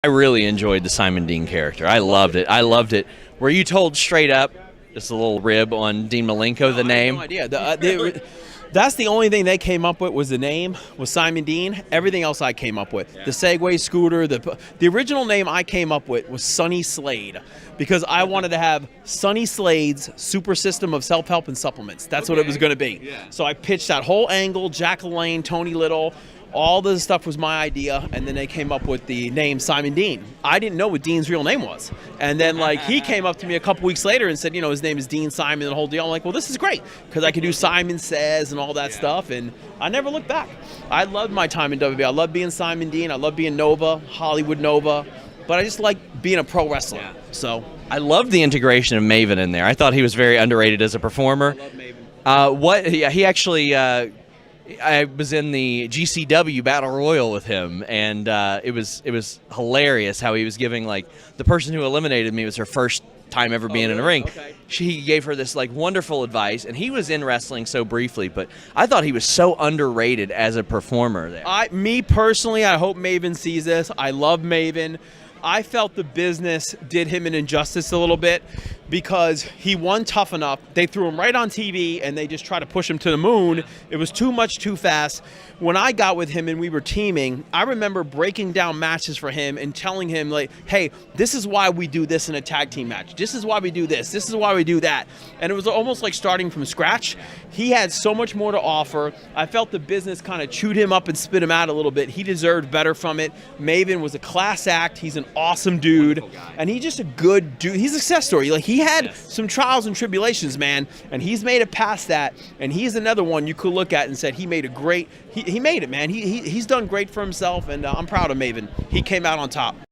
I really enjoyed the Simon Dean character. I loved it. I loved it. Were you told straight up, just a little rib on Dean Malenko, the name? I had no idea. That's the only thing they came up with was the name, was Simon Dean. Everything else I came up with. The Segway scooter, the original name I came up with was Sonny Slade because I wanted to have Sonny Slade's super system of self-help and supplements. That's what it was going to be. Yeah. So I pitched that whole angle, Jack LaLanne, Tony Little. All the stuff was my idea, and then they came up with the name Simon Dean. I didn't know what Dean's real name was. And then, he came up to me a couple weeks later and said, his name is Dean Simon and the whole deal. I'm like, well, this is great, because I could do Simon Says and all that stuff, and I never looked back. I loved my time in WWE. I loved being Simon Dean. I loved being Nova, Hollywood Nova, but I just like being a pro wrestler. Yeah. So I loved the integration of Maven in there. I thought he was very underrated as a performer. I love Maven. He actually... I was in the GCW Battle Royal with him, and it was hilarious how he was giving, the person who eliminated me was her first time ever being in a ring. Okay. He gave her this wonderful advice, and he was in wrestling so briefly, but I thought he was so underrated as a performer there. Me personally, I hope Maven sees this. I love Maven. I felt the business did him an injustice a little bit because he won Tough Enough. They threw him right on TV, and they just tried to push him to the moon. It was too much too fast. When I got with him and we were teaming, I remember breaking down matches for him and telling him, hey, this is why we do this in a tag team match. This is why we do this. This is why we do that. And it was almost like starting from scratch. He had so much more to offer. I felt the business kind of chewed him up and spit him out a little bit. He deserved better from it. Maven was a class act. He's an awesome dude. And he's just a good dude. He's a success story. He had some trials and tribulations, man, and he's made it past that. And he's another one you could look at and said he made a great. He made it, man. He's done great for himself, and I'm proud of Maven. He came out on top.